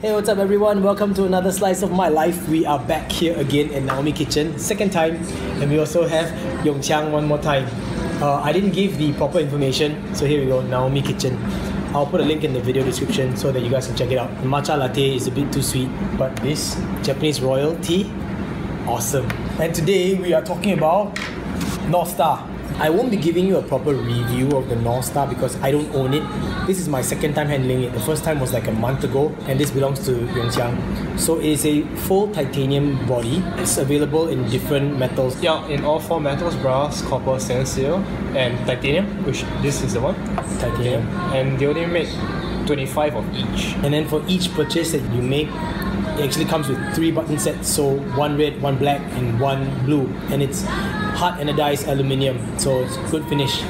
Hey, what's up everyone? Welcome to another slice of my life. We are back here again at Naomi Kitchen, second time, and we also have Yong Qiang one more time. I didn't give the proper information, so here we go, Naomi Kitchen. I'll put a link in the video description so that you guys can check it out. The matcha latte is a bit too sweet, but this Japanese royal tea, awesome. And today we are talking about North Star. I won't be giving you a proper review of the North Star because I don't own it. This is my second time handling it. The first time was like a month ago, and this belongs to Yong Qiang. So it's a full titanium body. It's available in different metals. Yeah, in all four metals: brass, copper, stainless steel, and titanium, which this is the one. Titanium. And they only make 25 of each. And then for each purchase that you make, it actually comes with 3 button sets. So 1 red, 1 black, and 1 blue. And it's hard anodized aluminium, so it's good finish.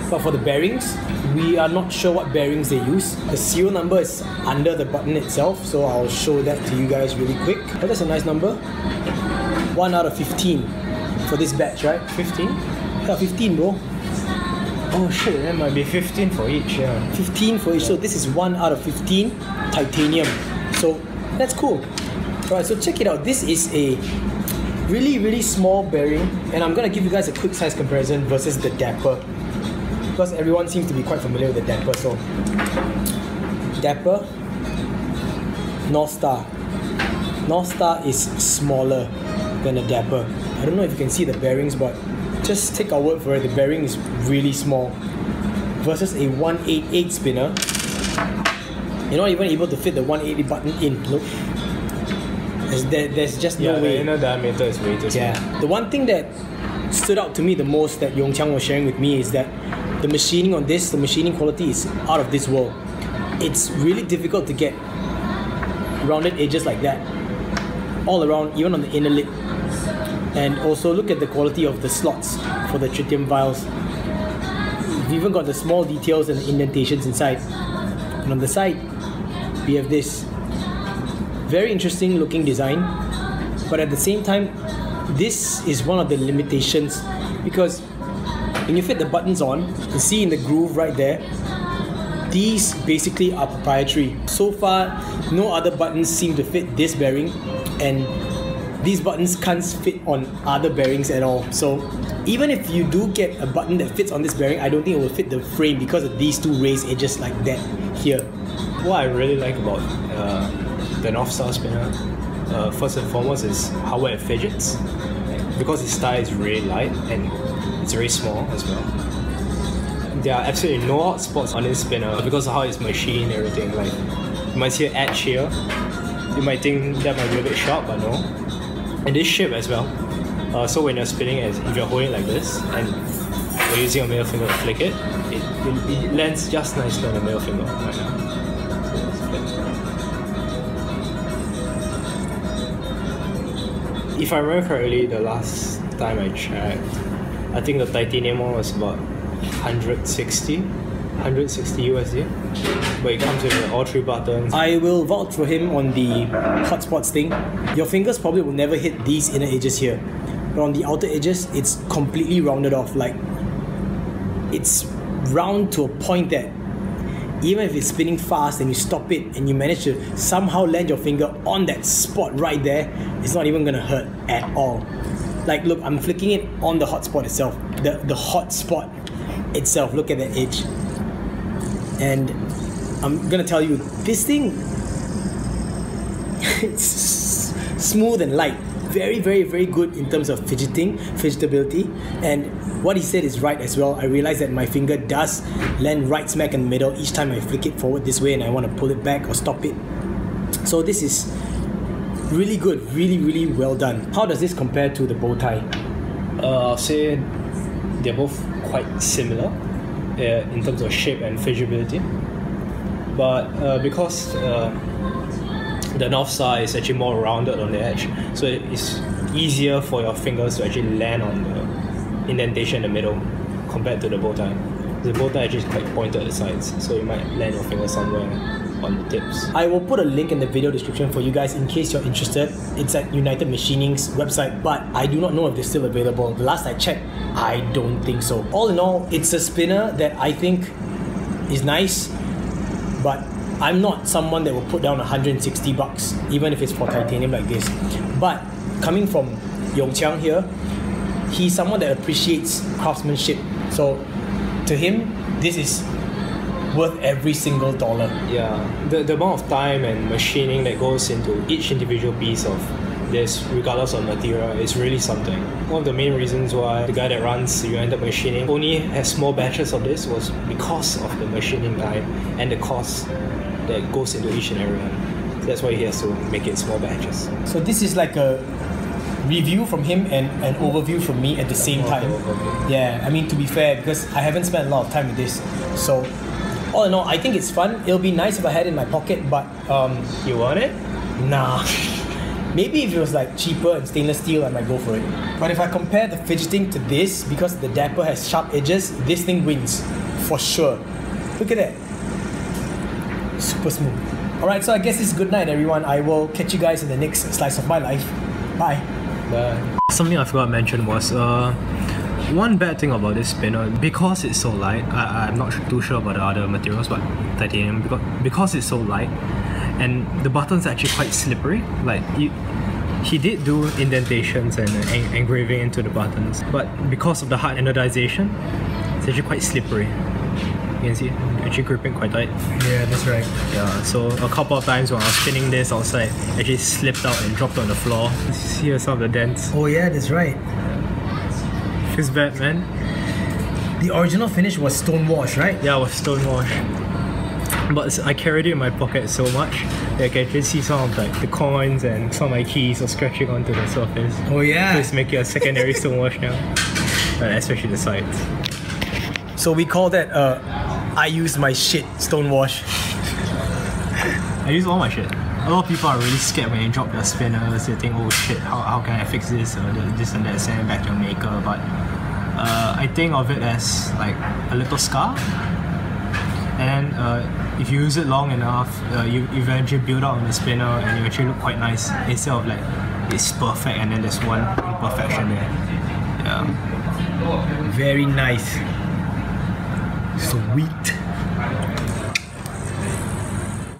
But for the bearings, we are not sure what bearings they use. The serial number is under the button itself, so I'll show that to you guys really quick. Oh, that's a nice number. 1 out of 15 for this batch, right? 15? Yeah, 15, bro. Oh shit, that might be 15 for each, yeah. 15 for each, so this is 1 out of 15 titanium. So that's cool. Alright, so check it out. This is a really small bearing, and I'm gonna give you guys a quick size comparison versus the Dapper, because everyone seems to be quite familiar with the Dapper. So Dapper, North Star. North Star is smaller than a Dapper. I don't know if you can see the bearings, but just take our word for it, the bearing is really small. Versus a 188 spinner, you're not even able to fit the 180 button in. Look. There's just no way. The inner diameter is way too small. Yeah. The one thing that stood out to me the most that Yong Qiang was sharing with me is that the machining on this, the machining quality is out of this world. It's really difficult to get rounded edges like that all around, even on the inner lid. And also look at the quality of the slots for the tritium vials. We've even got the small details and indentations inside. And on the side, we have this very interesting looking design, but at the same time, this is one of the limitations, because when you fit the buttons on, you see in the groove right there, these basically are proprietary. So far, no other buttons seem to fit this bearing, and these buttons can't fit on other bearings at all. So even if you do get a button that fits on this bearing, I don't think it will fit the frame because of these 2 raised edges like that here. What I really like about the North Star spinner, first and foremost, is how well it fidgets, because its style is really light and it's very small as well. There are absolutely no hot spots on this spinner because of how it's machined and everything. Like, you might see an edge here, you might think that might be a bit sharp, but no. And this shape as well. So when you're spinning, if you're holding it like this and you're using your middle finger to flick it, it lands just nicely on the middle finger right now. If I remember correctly, the last time I checked, I think the titanium one was about 160 USD, but it comes with all 3 buttons. I will vouch for him on the hotspots thing. Your fingers probably will never hit these inner edges here, but on the outer edges, it's completely rounded off. Like, it's round to a point that even if it's spinning fast and you stop it and you manage to somehow land your finger on that spot right there, it's not even gonna hurt at all. Like, look, I'm flicking it on the hot spot itself. The hot spot itself, look at that edge. And I'm gonna tell you, this thing, it's smooth and light. Very good in terms of fidgetability. And what he said is right as well. I realized that my finger does land right smack in the middle each time I flick it forward this way and I want to pull it back or stop it. So this is really good, really well done. How does this compare to the bow tie? I'll say they're both quite similar in terms of shape and fidgetability. But because the North Star is actually more rounded on the edge, so it's easier for your fingers to actually land on the indentation in the middle compared to the bow tie. The bow tie actually is quite pointed at the sides, so you might land your finger somewhere on the tips. I will put a link in the video description for you guys in case you're interested. It's at United Machining's website, but I do not know if they're still available. The last I checked, I don't think so. All in all, it's a spinner that I think is nice, but I'm not someone that will put down 160 bucks, even if it's for titanium like this. But coming from Yong Qiang here, he's someone that appreciates craftsmanship. So to him, this is worth every single dollar. Yeah, the amount of time and machining that goes into each individual piece of this, regardless of material, is really something. One of the main reasons why the guy that runs United Machining only has small batches of this was because of the machining time and the cost that goes into each and every one. So that's why he has to make it in small batches. So this is like a review from him and an overview from me at the same time. Yeah, I mean, to be fair, because I haven't spent a lot of time with this, so all in all, I think it's fun. It'll be nice if I had it in my pocket, but You want it? nah. Maybe if it was like cheaper and stainless steel, I might go for it. But if I compare the fidgeting to this, because the Dapper has sharp edges, this thing wins for sure. Look at that. Super smooth. Alright, so I guess it's good night, everyone. I will catch you guys in the next slice of my life. Bye. Something I forgot to mention was one bad thing about this spinner, because it's so light. I'm not too sure about the other materials, but titanium, because it's so light, and the buttons are actually quite slippery. Like he did do indentations and engraving into the buttons, but because of the hard anodization, it's actually quite slippery. You can see actually gripping quite tight. Yeah, that's right. Yeah, so a couple of times when I was spinning this outside, actually slipped out and dropped on the floor. Here's some of the dents. Oh yeah, that's right. Feels bad, man. The original finish was stone wash, right? Yeah, it was stone wash. But I carried it in my pocket so much that I can actually see some of like the coins and some of my keys are scratching onto the surface. Oh yeah. So it's making a secondary stone wash now. Especially the sides. So we call that I use my shit stone wash. I use all my shit. A lot of people are really scared when they drop their spinners. They think, oh shit, how can I fix this or this and that, send it back to your maker. But I think of it as like a little scar. And then if you use it long enough, you eventually build up on the spinner and you actually look quite nice, instead of like it's perfect and then there's one imperfection there. Yeah. Very nice. Sweet.